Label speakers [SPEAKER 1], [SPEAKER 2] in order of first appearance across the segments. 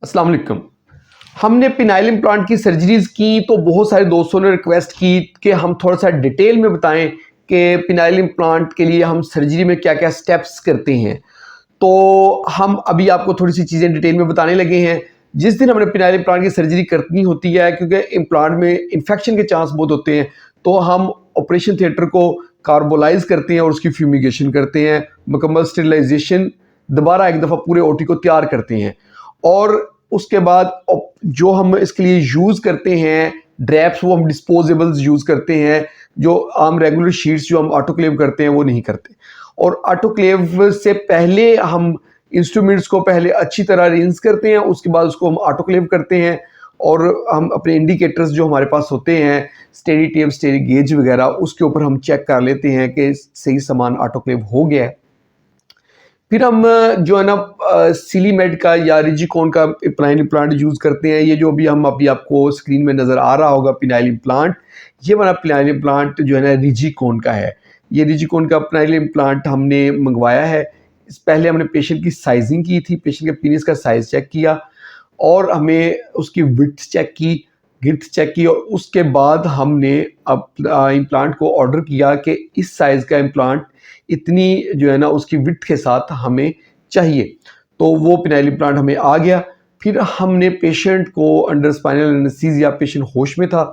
[SPEAKER 1] अस्सलाम वालेकुम। हमने पिनाइल इम्प्लांट की सर्जरीज की तो बहुत सारे दोस्तों ने रिक्वेस्ट की कि हम थोड़ा सा डिटेल में बताएं कि पिनाइल इम्प्लांट के लिए हम सर्जरी में क्या क्या स्टेप्स करते हैं। तो हम अभी आपको थोड़ी सी चीज़ें डिटेल में बताने लगे हैं। जिस दिन हमने पिनाइल इम्प्लांट की सर्जरी करनी होती है, क्योंकि इम्प्लांट में इन्फेक्शन के चांस बहुत होते हैं, तो हम ऑपरेशन थिएटर को कार्बोलाइज करते हैं और उसकी फ्यूमिगेशन करते हैं, मुकम्मल स्टेरिलाइजेशन, दोबारा एक दफ़ा पूरे ओटी को तैयार करते हैं। और उसके बाद जो हम इसके लिए यूज़ करते हैं ड्रैप्स, वो हम डिस्पोजेबल्स यूज़ करते हैं। जो आम रेगुलर शीट्स जो हम ऑटोक्लेव करते हैं वो नहीं करते। और ऑटोक्लेव से पहले हम इंस्ट्रूमेंट्स को पहले अच्छी तरह रिंस करते हैं, उसके बाद उसको हम ऑटोक्लेव करते हैं। और हम अपने इंडिकेटर्स जो हमारे पास होते हैं, स्टेडी टेप, स्टेडी गेज वगैरह, उसके ऊपर हम चेक कर लेते हैं कि सही सामान ऑटोक्लेव हो गया है। फिर हम जो है ना सिलीमेड का या रिजिकॉन का पिनाइल इम्प्लांट यूज़ करते हैं। ये जो हम अभी आपको स्क्रीन में नज़र आ रहा होगा पिनाइल इम्प्लांट, ये वाला पिनाइल इम्प्लांट जो है ना रिजिकॉन का है। ये रिजिकॉन का पिनाइल इम्प्लांट हमने मंगवाया है। पहले हमने पेशेंट की साइजिंग की थी, पेशेंट के पीनिस का साइज़ चेक किया और हमें उसकी विड्थ चेक की, गिर्थ चेक की, और उसके बाद हमने अब इम्प्लांट को ऑर्डर किया कि इस साइज़ का इम्प्लांट इतनी जो है ना उसकी विड्थ के साथ हमें चाहिए। तो वो पिनाइल इम्प्लांट हमें आ गया। फिर हमने पेशेंट को अंडर स्पाइनल एनेस्थीसिया, पेशेंट होश में था,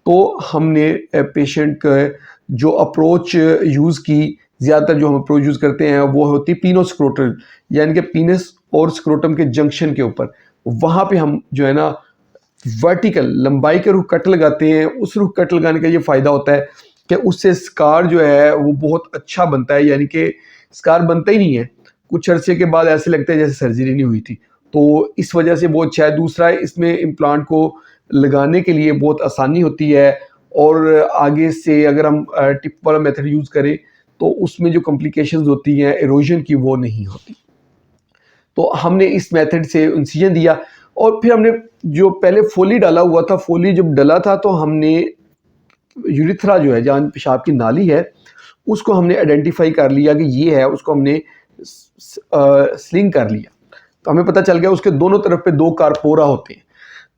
[SPEAKER 1] तो हमने पेशेंट का जो अप्रोच यूज़ की, ज़्यादातर जो हम अप्रोच यूज़ करते हैं वो होती है पीनोस्क्रोटल, यानी कि पीनस और स्क्रोटम के जंक्शन के ऊपर। वहाँ पे हम जो है ना वर्टिकल लंबाई के रुख कट लगाते हैं। उस रुख कट लगाने का ये फ़ायदा होता है कि उससे स्कार जो है वो बहुत अच्छा बनता है, यानी कि स्कार बनता ही नहीं है, कुछ अरसे के बाद ऐसे लगता है जैसे सर्जरी नहीं हुई थी। तो इस वजह से बहुत अच्छा है। दूसरा, इसमें इम्प्लांट को लगाने के लिए बहुत आसानी होती है। और आगे से अगर हम टिप वाला मेथड यूज़ करें तो उसमें जो कॉम्प्लिकेशंस होती हैं इरोजन की, वो नहीं होती। तो हमने इस मेथड से इंसिजन दिया और फिर हमने जो पहले फोली डाला हुआ था, फोली जब डला था तो हमने यूरिथ्रा जो है, जहाँ पेशाब की नाली है, उसको हमने आइडेंटिफाई कर लिया कि ये है। उसको हमने स्लिंग कर लिया, तो हमें पता चल गया उसके दोनों तरफ पे 2 कारपोरा होते हैं।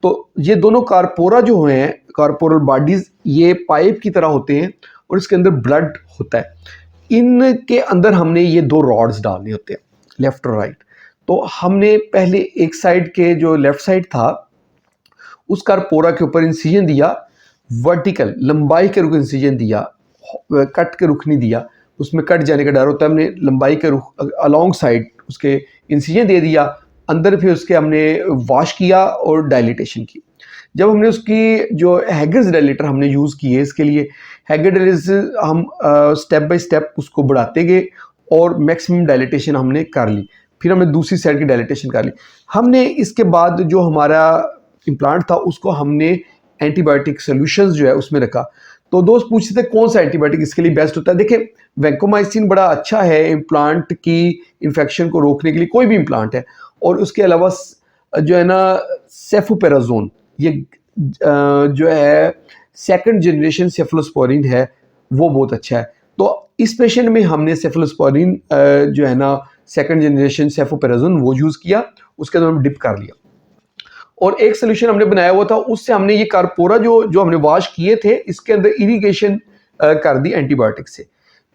[SPEAKER 1] तो ये दोनों कारपोरा जो हैं, कारपोरल बॉडीज, ये पाइप की तरह होते हैं और इसके अंदर ब्लड होता है। इनके अंदर हमने ये 2 रॉड्स डालने होते हैं, लेफ्ट और राइट। तो हमने पहले एक साइड के जो लेफ्ट साइड था उस कारपोरा के ऊपर इंसिजन दिया, वर्टिकल लंबाई के रुख इंसिजन दिया, कट के रुख नहीं दिया, उसमें कट जाने का डर होता है। हमने लंबाई के रुख अलॉन्ग साइड उसके इंसिजन दे दिया अंदर। फिर उसके हमने वॉश किया और डायलिटेशन की। जब हमने उसकी जो हैगर्स डायलेटर हमने यूज़ किए इसके लिए, हैगर डायलिसिस हम स्टेप बाय स्टेप उसको बढ़ाते गए और मैक्सिमम डायलिटेशन हमने कर ली। फिर हमने दूसरी साइड की डायलिटेशन कर ली। हमने इसके बाद जो हमारा इम्प्लांट था उसको हमने एंटीबायोटिक सॉल्यूशंस जो है उसमें रखा। तो दोस्त पूछते थे कौन सा एंटीबायोटिक इसके लिए बेस्ट होता है। देखिए, वैंकोमाइसिन बड़ा अच्छा है इम्प्लांट की इन्फेक्शन को रोकने के लिए, कोई भी इम्प्लांट है। और उसके अलावा जो है ना सेफुपेराजोन, ये जो है सेकंड जनरेशन सेफलोस्पोरिन है, वो बहुत अच्छा है। तो इस पेशेंट में हमने सेफलोस्पोरिन जो है ना सेकंड जनरेशन सेफुपेराजोन वो यूज़ किया, उसके अंदर हम डिप कर लिया। और एक सोल्यूशन हमने बनाया हुआ था, उससे हमने ये कारपोरा जो हमने वॉश किए थे, इसके अंदर इरिगेशन कर दी एंटीबायोटिक से।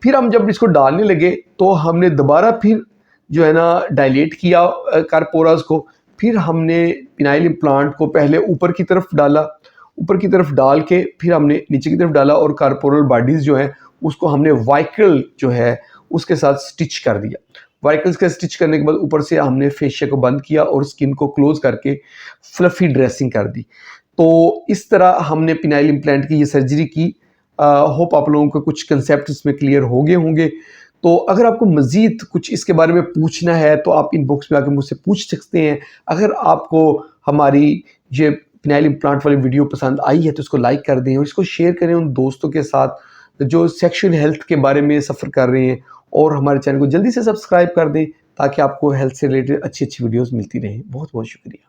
[SPEAKER 1] फिर हम जब इसको डालने लगे तो हमने दोबारा फिर जो है ना डायलेट किया कारपोरास को। फिर हमने पिनाइल इम्प्लांट को पहले ऊपर की तरफ डाला, ऊपर की तरफ डाल के फिर हमने नीचे की तरफ डाला और कारपोरल बॉडीज़ जो हैं उसको हमने वाइकल जो है उसके साथ स्टिच कर दिया। वाइकल्स का स्टिच करने के बाद ऊपर से हमने फेशिया को बंद किया और स्किन को क्लोज करके फ्लफी ड्रेसिंग कर दी। तो इस तरह हमने पिनाइल इम्प्लांट की ये सर्जरी की। होप आप लोगों को कुछ कंसेप्ट इसमें क्लियर हो गए होंगे। तो अगर आपको मज़ीद कुछ इसके बारे में पूछना है तो आप इनबॉक्स में आकर मुझसे पूछ सकते हैं। अगर आपको हमारी ये पिनाइल इम्प्लांट वाली वीडियो पसंद आई है तो इसको लाइक कर दें और इसको शेयर करें उन दोस्तों के साथ जो सेक्शुअल हेल्थ के बारे में सफ़र कर रहे हैं। और हमारे चैनल को जल्दी से सब्सक्राइब कर दें ताकि आपको हेल्थ से रिलेटेड अच्छी अच्छी वीडियोस मिलती रहें। बहुत बहुत शुक्रिया।